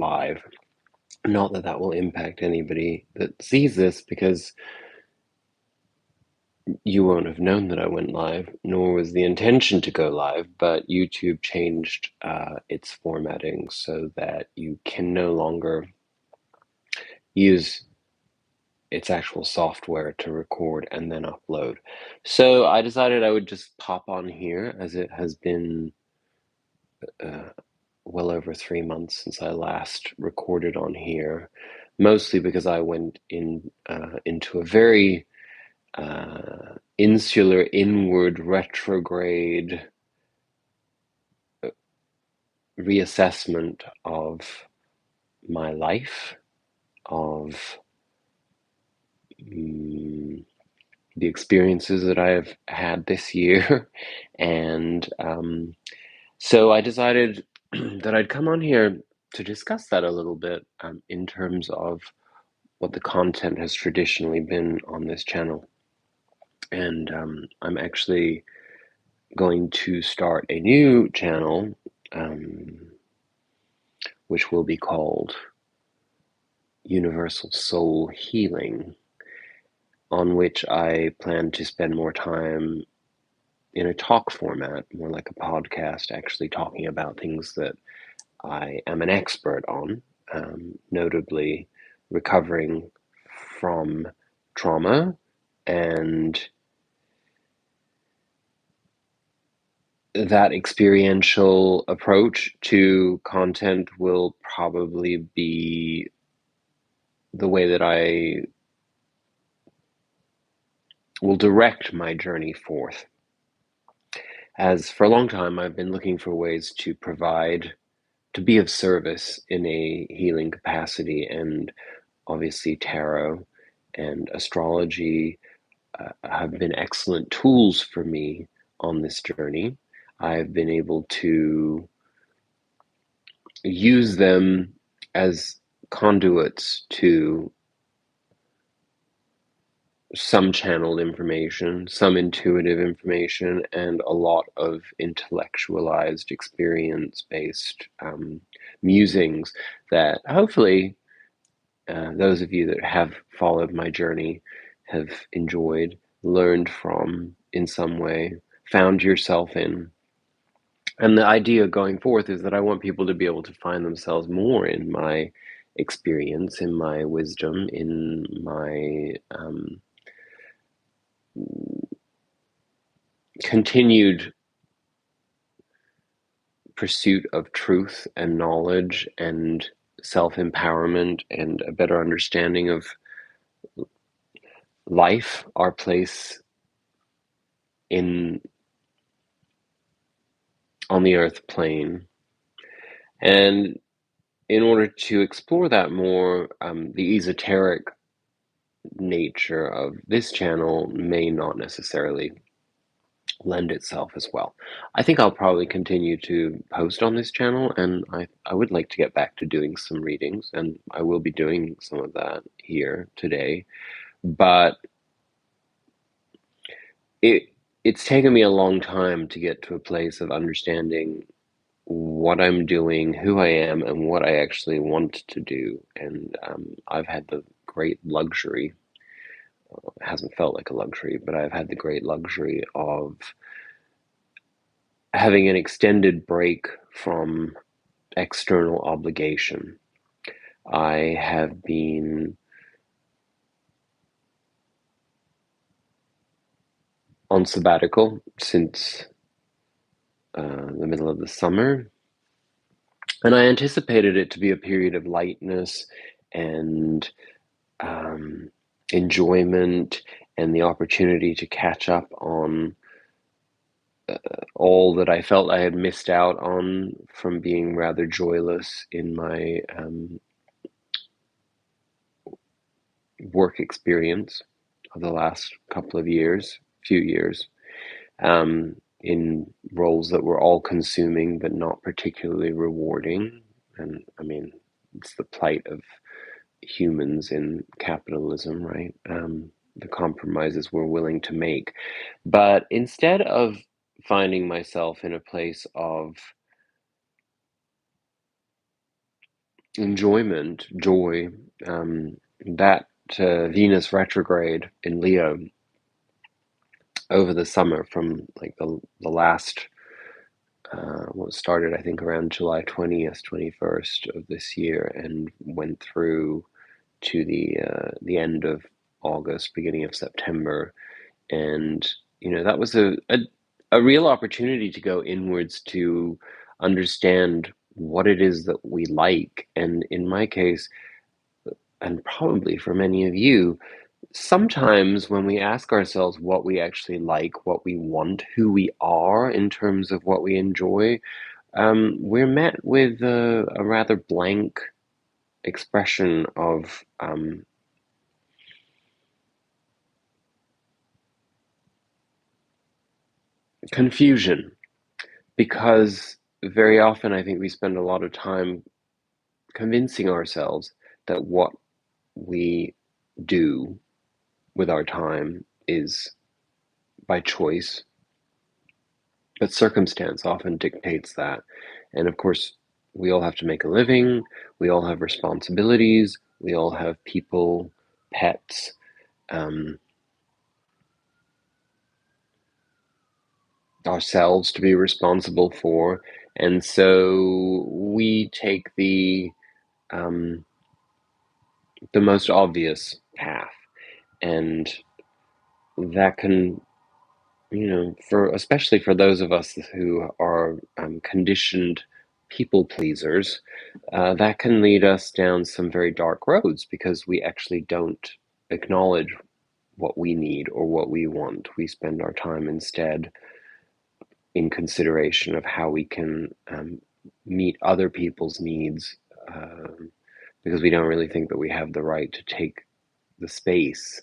live. Not that that will impact anybody that sees this, because you won't have known that I went live, nor was the intention to go live, but YouTube changed its formatting so that you can no longer use its actual software to record and then upload. So I decided I would just pop on here, as it has been uh, well over 3 months since I last recorded on here, mostly because I went into a very insular, inward, retrograde reassessment of my life, of the experiences that I have had this year. And so I decided that I'd come on here to discuss that a little bit, in terms of what the content has traditionally been on this channel. And I'm actually going to start a new channel, um, which will be called Universal Soul Healing, on which I plan to spend more time in a talk format, more like a podcast, actually talking about things that I am an expert on, notably recovering from trauma. And that experiential approach to content will probably be the way that I will direct my journey forth. As for a long time, I've been looking for ways to provide, to be of service in a healing capacity, and obviously tarot and astrology have been excellent tools for me on this journey. I've been able to use them as conduits to some channeled information, some intuitive information, and a lot of intellectualized, experience-based musings that hopefully those of you that have followed my journey have enjoyed, learned from in some way, found yourself in. And the idea going forth is that I want people to be able to find themselves more in my experience, in my wisdom, in my continued pursuit of truth and knowledge and self-empowerment and a better understanding of life, our place in on the earth plane. And in order to explore that more, the esoteric nature of this channel may not necessarily lend itself as well. I think I'll probably continue to post on this channel, and I would like to get back to doing some readings, and I will be doing some of that here today. But it it's taken me a long time to get to a place of understanding what I'm doing, who I am, and what I actually want to do. And I've had the great luxury, it hasn't felt like a luxury, but I've had the great luxury of having an extended break from external obligation. I have been on sabbatical since the middle of the summer, and I anticipated it to be a period of lightness and um, enjoyment, and the opportunity to catch up on all that I felt I had missed out on from being rather joyless in my work experience of the last couple of years, few years, in roles that were all consuming but not particularly rewarding. And I mean, it's the plight of humans in capitalism, right? The compromises we're willing to make. But instead of finding myself in a place of enjoyment, joy, um, that Venus retrograde in Leo over the summer from like the last what started I think around July 20th, 21st of this year and went through to the end of August, beginning of September, and that was a real opportunity to go inwards to understand what it is that we like, and in my case, and probably for many of you, sometimes when we ask ourselves what we actually like, what we want, who we are in terms of what we enjoy, we're met with a rather blank expression of confusion, because very often I think we spend a lot of time convincing ourselves that what we do with our time is by choice, but circumstance often dictates that. And of course, we all have to make a living, we all have responsibilities, we all have people, pets, um, ourselves to be responsible for. And so we take um, the most obvious path. And that can, for especially for those of us who are conditioned people pleasers, that can lead us down some very dark roads because we actually don't acknowledge what we need or what we want. We spend our time instead in consideration of how we can meet other people's needs, um, because we don't really think that we have the right to take the space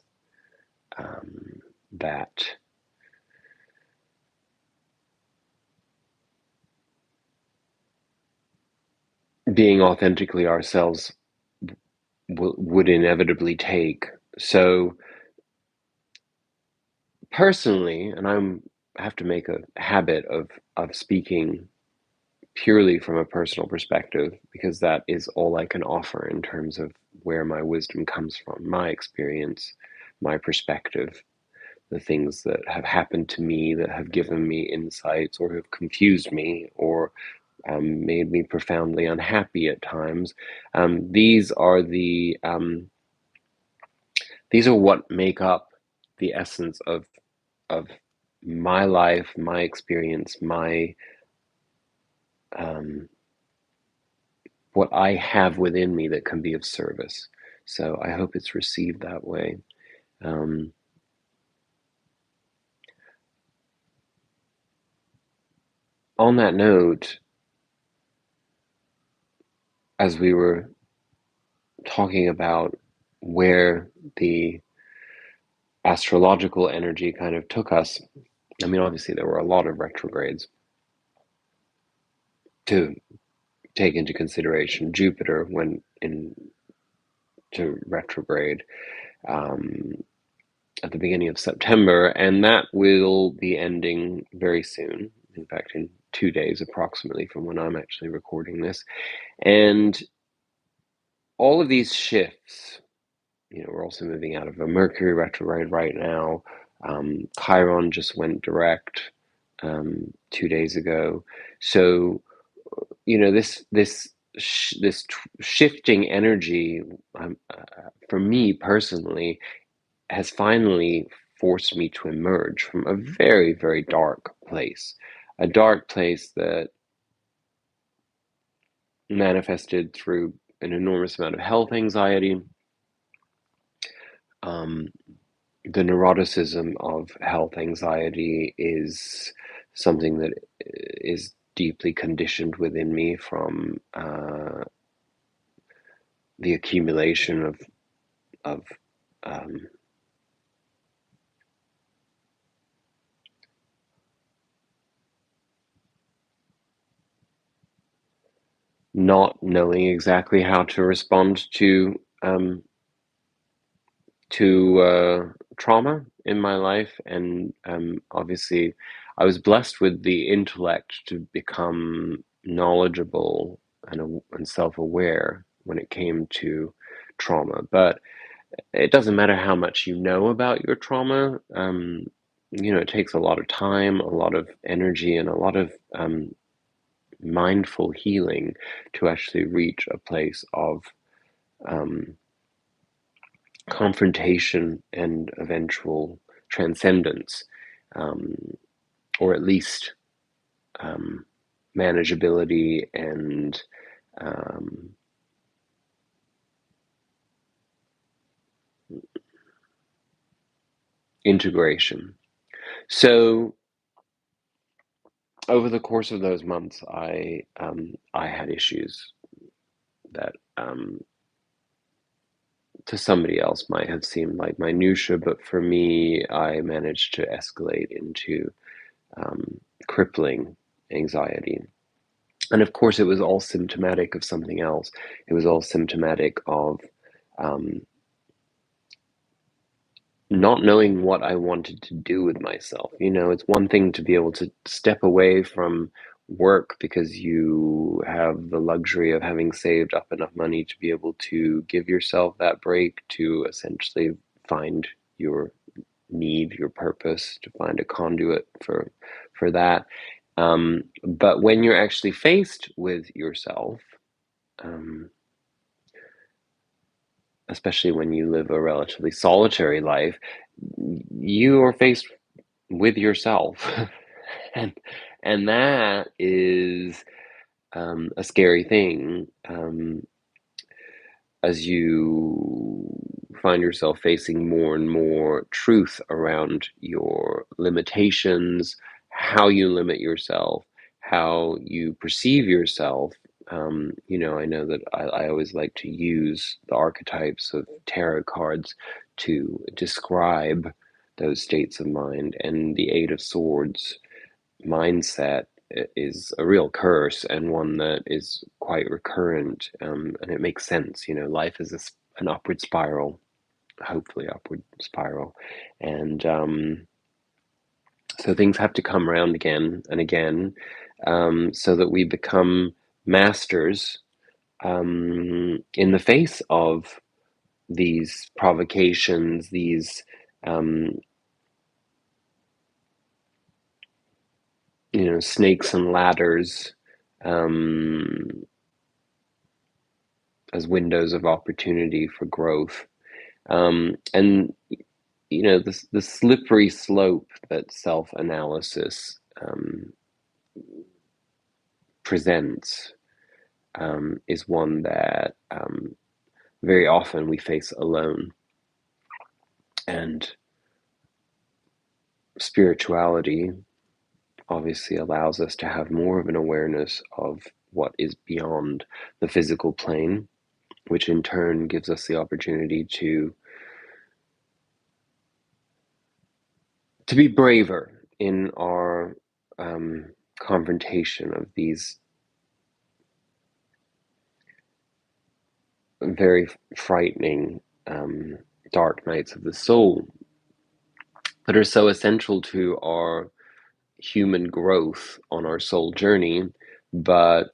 that being authentically ourselves would inevitably take. So personally, and I have to make a habit of speaking purely from a personal perspective because that is all I can offer in terms of where my wisdom comes from, my experience, my perspective, the things that have happened to me that have given me insights or have confused me or made me profoundly unhappy at times. These are these are what make up the essence of my life, my experience, my um, what I have within me that can be of service. So I hope it's received that way. Um, on that note, as we were talking about where the astrological energy kind of took us, I mean, obviously there were a lot of retrogrades to take into consideration. Jupiter went into retrograde um, at the beginning of September, and that will be ending very soon. In fact, in 2 days approximately from when I'm actually recording this. And all of these shifts, we're also moving out of a Mercury retrograde right now. Chiron just went direct 2 days ago. So, this shifting energy, for me personally, has finally forced me to emerge from a very, very dark place. A dark place that manifested through an enormous amount of health anxiety, um, the neuroticism of health anxiety is something that is deeply conditioned within me from the accumulation of um, not knowing exactly how to respond to trauma in my life, and obviously, I was blessed with the intellect to become knowledgeable and self-aware when it came to trauma. But it doesn't matter how much you know about your trauma. It takes a lot of time, a lot of energy, and a lot of mindful healing to actually reach a place of um, confrontation and eventual transcendence, um, or at least um, manageability and um, integration. So over the course of those months, I had issues that to somebody else might have seemed like minutia, but for me, I managed to escalate into crippling anxiety. And of course, it was all symptomatic of something else. It was all symptomatic of um, not knowing what I wanted to do with myself. It's one thing to be able to step away from work because you have the luxury of having saved up enough money to be able to give yourself that break to essentially find your need, your purpose, to find a conduit for that. But when you're actually faced with yourself, um, especially when you live a relatively solitary life, you are faced with yourself, and and that is a scary thing, as you find yourself facing more and more truth around your limitations, how you limit yourself, how you perceive yourself. I know that I always like to use the archetypes of tarot cards to describe those states of mind, and the Eight of Swords mindset is a real curse, and one that is quite recurrent, and it makes sense. Life is an upward spiral, hopefully upward spiral, and so things have to come around again and again, so that we become masters in the face of these provocations, these um, snakes and ladders, um, as windows of opportunity for growth. And the slippery slope that self-analysis presents is one that very often we face alone. And spirituality obviously allows us to have more of an awareness of what is beyond the physical plane, which in turn gives us the opportunity to be braver in our confrontation of these very frightening dark nights of the soul that are so essential to our human growth on our soul journey. But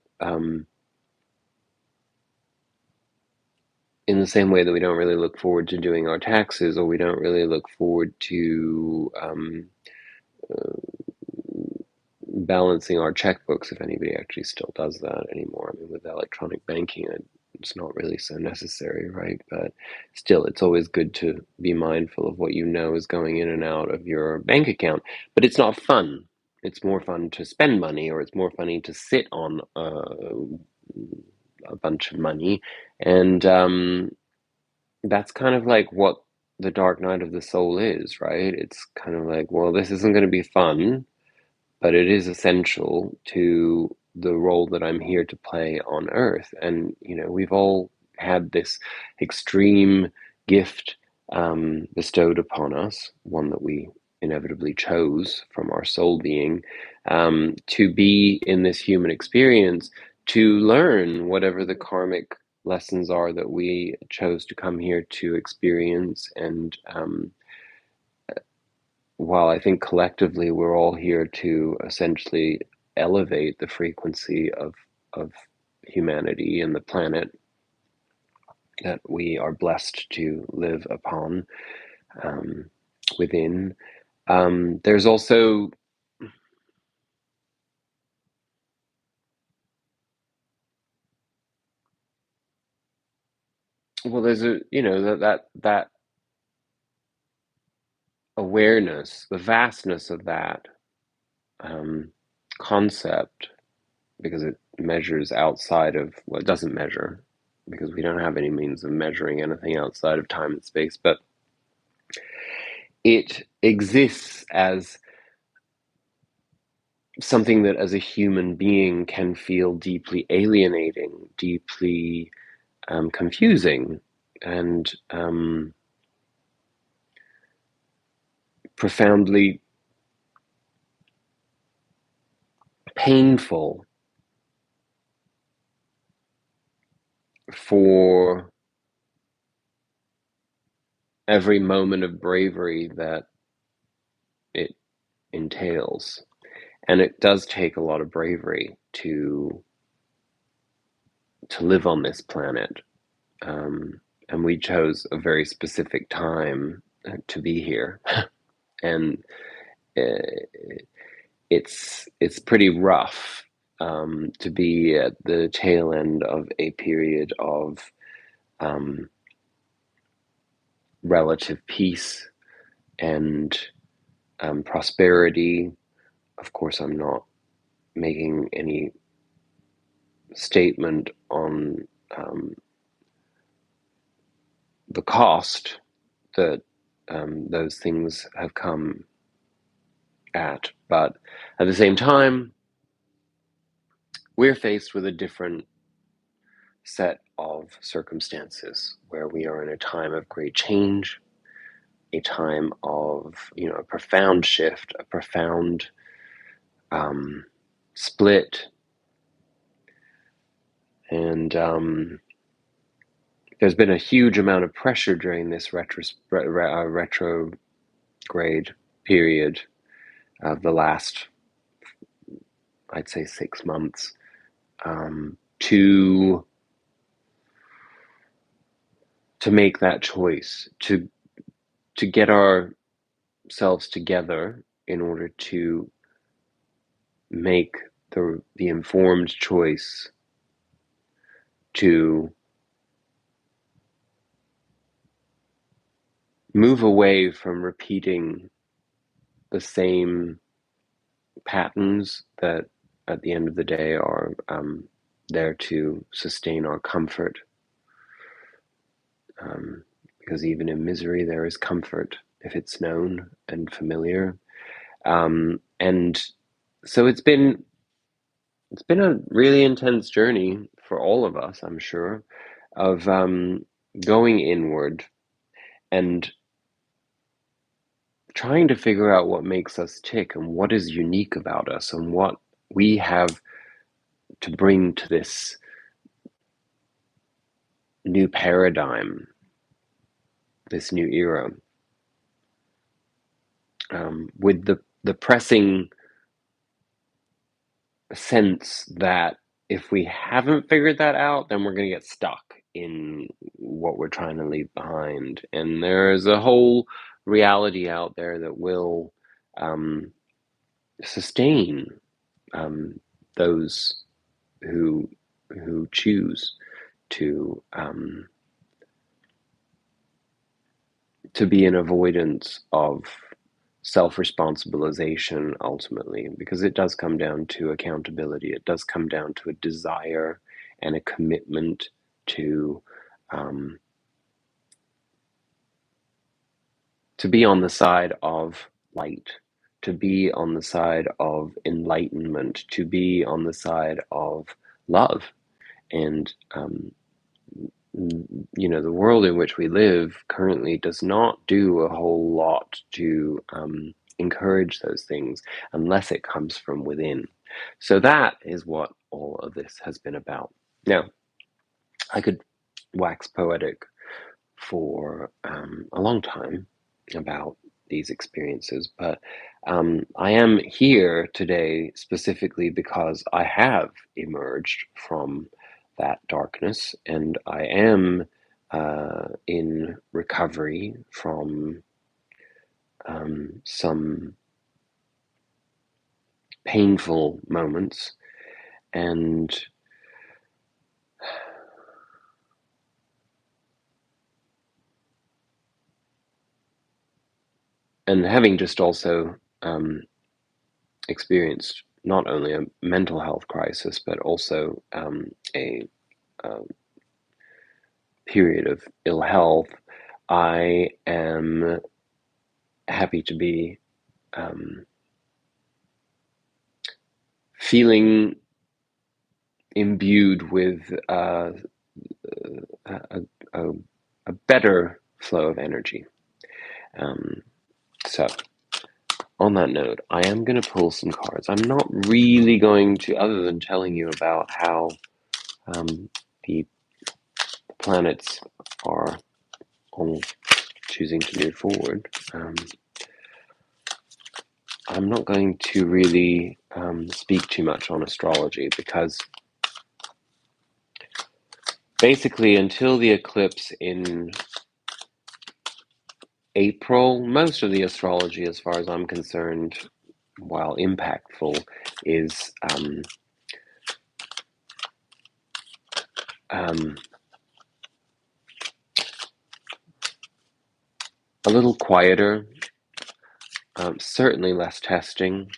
in the same way that we don't really look forward to doing our taxes, or we don't really look forward to balancing our checkbooks, if anybody actually still does that anymore. I mean, with electronic banking, it's not really so necessary, right? But still, it's always good to be mindful of what is going in and out of your bank account. But it's not fun. It's more fun to spend money, or it's more funny to sit on a bunch of money. And that's kind of like what the dark night of the soul is, right? It's kind of like, well, this isn't going to be fun, but it is essential to the role that I'm here to play on Earth. And, we've all had this extreme gift bestowed upon us, one that we inevitably chose from our soul being, to be in this human experience, to learn whatever the karmic lessons are that we chose to come here to experience. And while I think collectively we're all here to essentially elevate the frequency of humanity and the planet, that we are blessed to live upon um, within. There's also there's a that awareness, the vastness of that um, concept, because it measures outside of well, it doesn't measure because we don't have any means of measuring anything outside of time and space, but it exists as something that as a human being can feel deeply alienating, deeply confusing, and profoundly painful for every moment of bravery that it entails. And it does take a lot of bravery to live on this planet. And we chose a very specific time to be here, and uh, it's pretty rough to be at the tail end of a period of um, relative peace and prosperity. Of course, I'm not making any statement on the cost that those things have come at, but at the same time, we're faced with a different set of circumstances where we are in a time of great change, a time of a profound shift, a profound split, and there's been a huge amount of pressure during this retrograde period of the last, I'd say, 6 months, to make that choice, to get ourselves together in order to make the informed choice to move away from repeating the same patterns that at the end of the day are there to sustain our comfort, because even in misery there is comfort if it's known and familiar, and so it's been a really intense journey for all of us, I'm sure, of going inward and trying to figure out what makes us tick and what is unique about us and what we have to bring to this new paradigm, this new era, with the pressing sense that if we haven't figured that out, then we're going to get stuck in what we're trying to leave behind. And there's a whole reality out there that will um, sustain um, those who choose to be in avoidance of self-responsibilization ultimately, because it does come down to accountability. It does come down to a desire and a commitment to um, be on the side of light, to be on the side of enlightenment, to be on the side of love. And the world in which we live currently does not do a whole lot to encourage those things unless it comes from within. So that is what all of this has been about. Now, I could wax poetic for a long time about these experiences, but I am here today specifically because I have emerged from that darkness, and I am in recovery from some painful moments, and having just also experienced not only a mental health crisis, but also a period of ill health, I am happy to be feeling imbued with a, a, a better flow of energy. So, on that note, I am going to pull some cards. I'm not really going to, other than telling you about how the planets are all choosing to move forward. I'm not going to really speak too much on astrology, because basically until the eclipse in April, most of the astrology, as far as I'm concerned, while impactful, is a little quieter, certainly less testing,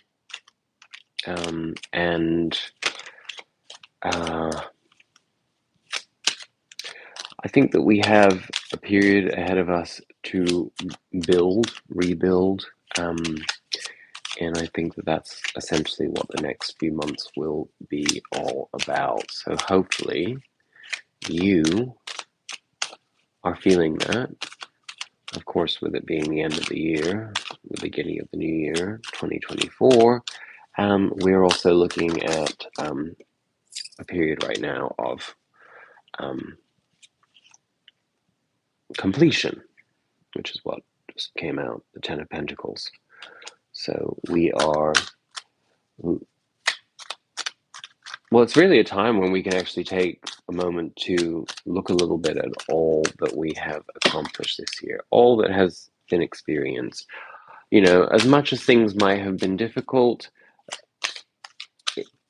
and I think that we have a period ahead of us to rebuild, and I think that that's essentially what the next few months will be all about. So hopefully you are feeling that. Of course, with it being the end of the year, the beginning of the new year, 2024, we're also looking at a period right now of completion, which is what just came out, the Ten of Pentacles. So we are, well, it's really a time when we can actually take a moment to look a little bit at all that we have accomplished this year, all that has been experienced. You know, as much as things might have been difficult,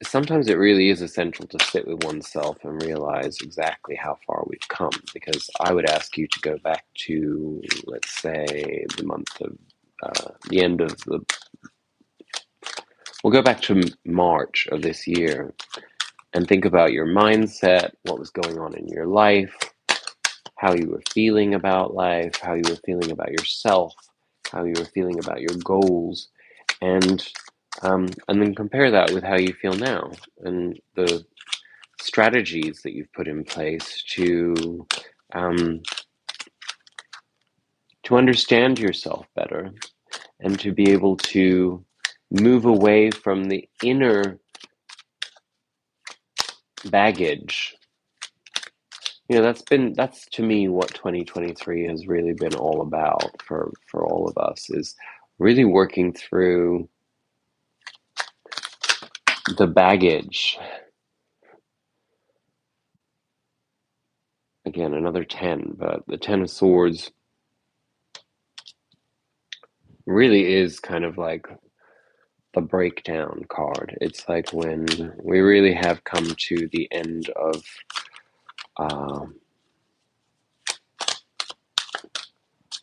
sometimes it really is essential to sit with oneself and realize exactly how far we've come. Because I would ask you to go back to, let's say, the month of, the end of the, we'll go back to March of this year and think about your mindset, what was going on in your life, how you were feeling about life, how you were feeling about yourself, how you were feeling about your goals, and then compare that with how you feel now and the strategies that you've put in place um, to understand yourself better and to be able to move away from the inner baggage. You know, that's to me what 2023 has really been all about for all of us, is really working through the baggage. Again, another 10, but the 10 of Swords really is kind of like the breakdown card. It's like when we really have come to the end of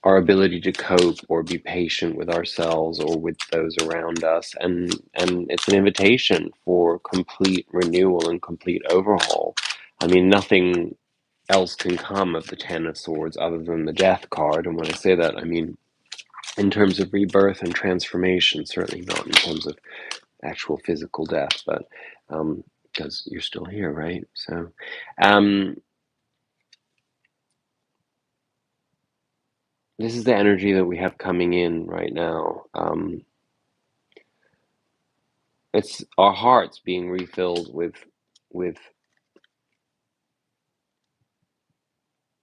our ability to cope or be patient with ourselves or with those around us, and it's an invitation for complete renewal and complete overhaul. I mean, nothing else can come of the Ten of Swords other than the Death card, and when I say that, I mean in terms of rebirth and transformation, certainly not in terms of actual physical death, but because you're still here, right? So this is the energy that we have coming in right now. It's our hearts being refilled with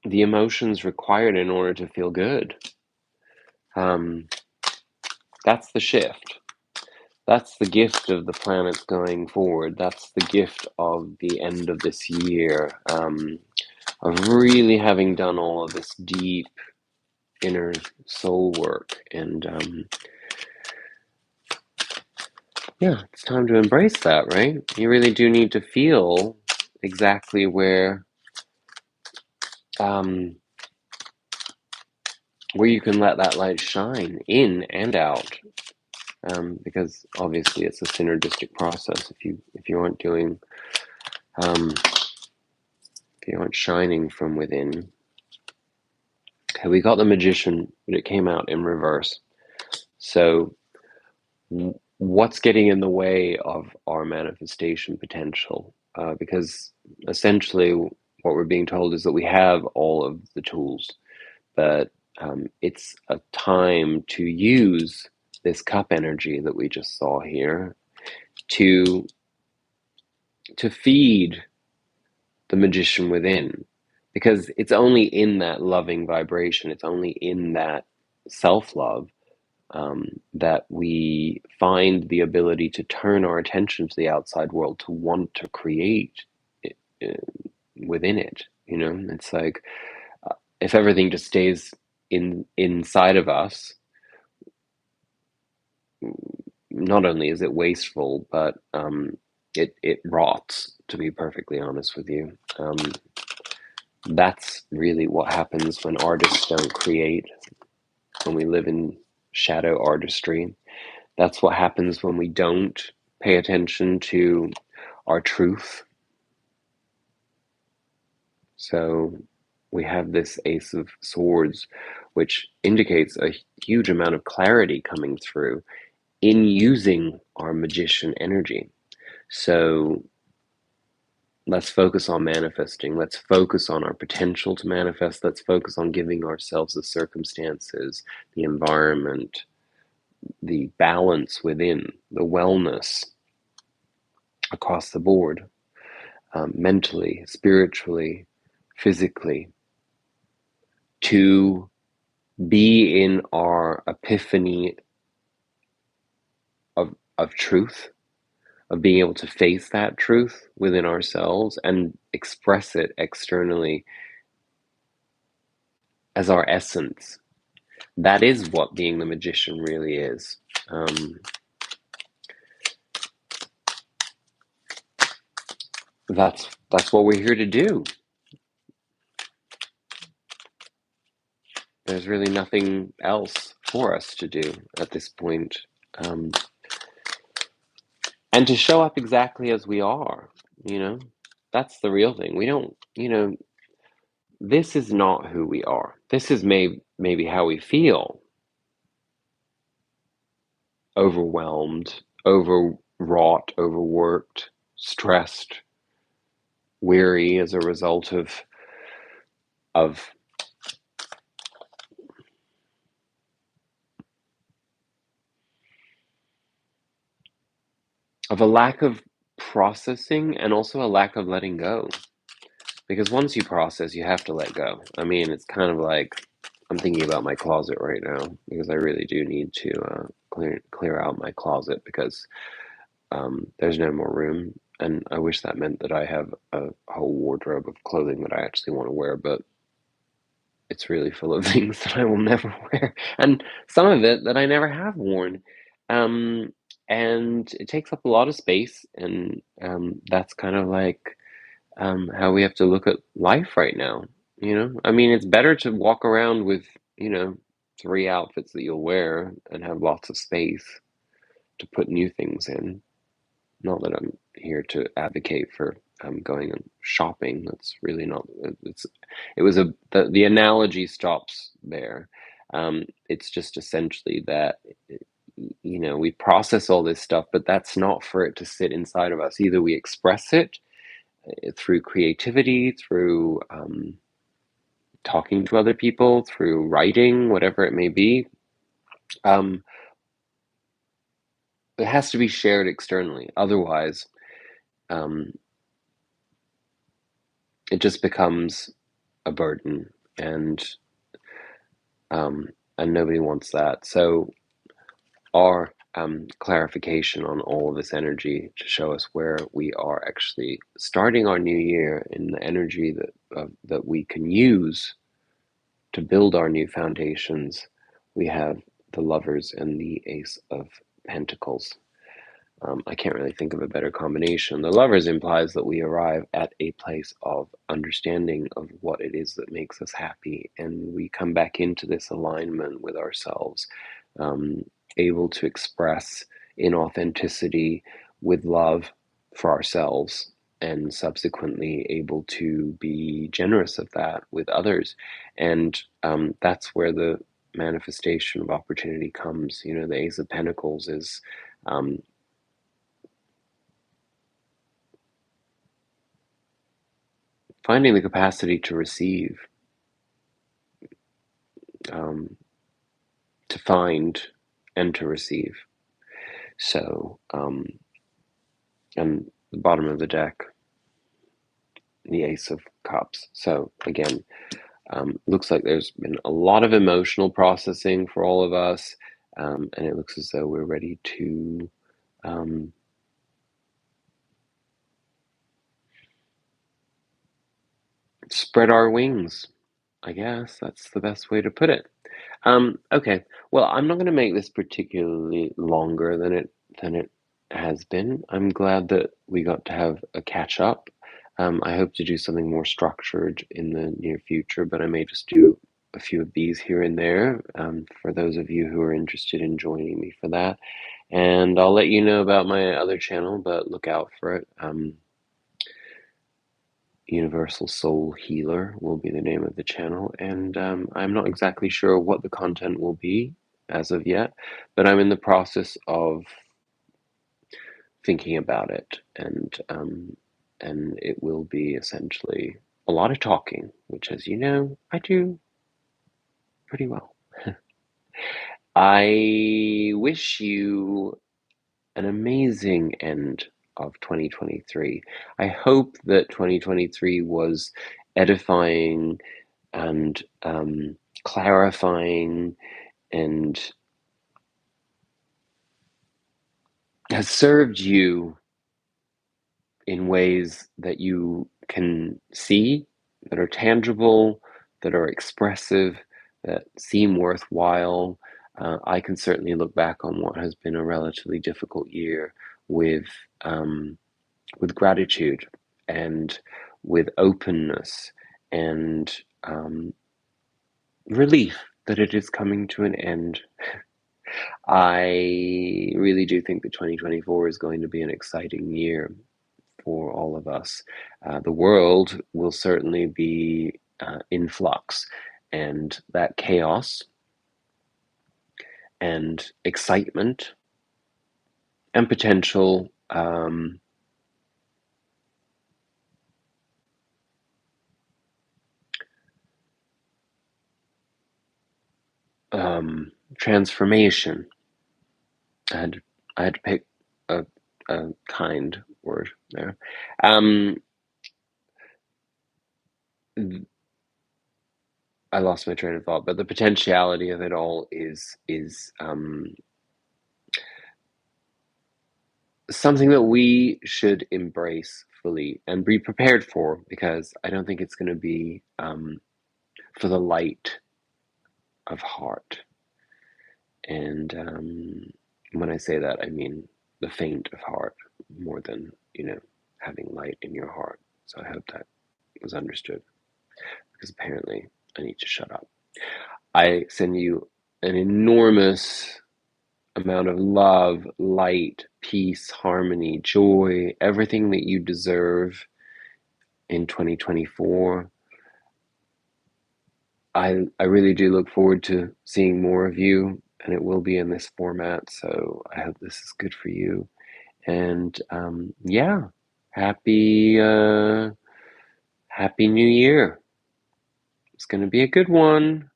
the emotions required in order to feel good. That's the shift. That's the gift of the planets going forward. That's the gift of the end of this year. of really having done all of this deep inner soul work. And yeah, it's time to embrace that, right? You really do need to feel exactly um, where you can let that light shine in and out, because obviously it's a synergistic process. If you aren't doing if you aren't shining from within. Okay, we got the Magician, but it came out in reverse. So what's getting in the way of our manifestation potential? Because essentially what we're being told is that we have all of the tools, but it's a time to use this cup energy that we just saw here to feed the magician within, because it's only in that loving vibration, it's only in that self-love, that we find the ability to turn our attention to the outside world, to want to create it, within it. It's like, if everything just stays inside of us, not only is it wasteful, but it rots, to be perfectly honest with you. That's really what happens when artists don't create, when we live in shadow artistry. That's what happens when we don't pay attention to our truth. So we have this Ace of Swords, which indicates a huge amount of clarity coming through in using our magician energy. So let's focus on manifesting. Let's focus on our potential to manifest. Let's focus on giving ourselves the circumstances, the environment, the balance within, the wellness across the board, mentally, spiritually, physically, to be in our epiphany of truth, of being able to face that truth within ourselves and express it externally as our essence. That is what being the magician really is. That's what we're here to do. There's really nothing else for us to do at this point. Um, and to show up exactly as we are, you know, that's the real thing. We don't, this is not who we are. This is maybe how we feel: overwhelmed, overwrought, overworked, stressed, weary as a result of a lack of processing, and also a lack of letting go. Because once you process, you have to let go. I mean, it's kind of like, I'm thinking about my closet right now, because I really do need to clear out my closet, because there's no more room. And I wish that meant that I have a whole wardrobe of clothing that I actually want to wear, but it's really full of things that I will never wear, and some of it that I never have worn. Um, and it takes up a lot of space, and that's kind of like how we have to look at life right now. I mean, it's better to walk around with, you know, three outfits that you'll wear and have lots of space to put new things in. Not that I'm here to advocate for going and shopping. That's really not. It's. It was the analogy stops there. It's just essentially that, we process all this stuff, but that's not for it to sit inside of us. Either we express it through creativity, through talking to other people, through writing, whatever it may be. Um, it has to be shared externally. Otherwise, um, it just becomes a burden, and and nobody wants that. So our clarification on all of this energy to show us where we are actually starting our new year in the energy that we can use to build our new foundations. We have the Lovers and the Ace of Pentacles. I can't really think of a better combination. The Lovers implies that we arrive at a place of understanding of what it is that makes us happy, and we come back into this alignment with ourselves, um, able to express in authenticity with love for ourselves, and subsequently able to be generous of that with others. And that's where the manifestation of opportunity comes. You know, the Ace of Pentacles is um, finding the capacity to receive, um, to find, and to receive. So, and the bottom of the deck, the Ace of Cups. So again, looks like there's been a lot of emotional processing for all of us, and it looks as though we're ready to um, spread our wings. I guess that's the best way to put it. Okay. Well, I'm not going to make this particularly longer than it has been. I'm glad that we got to have a catch up. I hope to do something more structured in the near future, but I may just do a few of these here and there, for those of you who are interested in joining me for that. And I'll let you know about my other channel, but look out for it. Universal Soul Healer will be the name of the channel, and I'm not exactly sure what the content will be as of yet, but I'm in the process of thinking about it, and it will be essentially a lot of talking, which, as you know, I do pretty well. I wish you an amazing end of 2023. I hope that 2023 was edifying and clarifying, and has served you in ways that you can see, that are tangible, that are expressive, that seem worthwhile. I can certainly look back on what has been a relatively difficult year with um, with gratitude and with openness and relief that it is coming to an end. I really do think that 2024 is going to be an exciting year for all of us. The world will certainly be in flux, and that chaos and excitement and potential transformation. I had, I had to pick a, a kind word there. Um, I lost my train of thought, but the potentiality of it all is something that we should embrace fully and be prepared for, because I don't think it's going to be for the light of heart. And when I say that, I mean the faint of heart more than, having light in your heart. So I hope that was understood, because apparently I need to shut up. I send you an enormous amount of love, light, peace, harmony, joy, everything that you deserve in 2024. I really do look forward to seeing more of you, and it will be in this format. So I hope this is good for you. And yeah, happy Happy New Year. It's going to be a good one.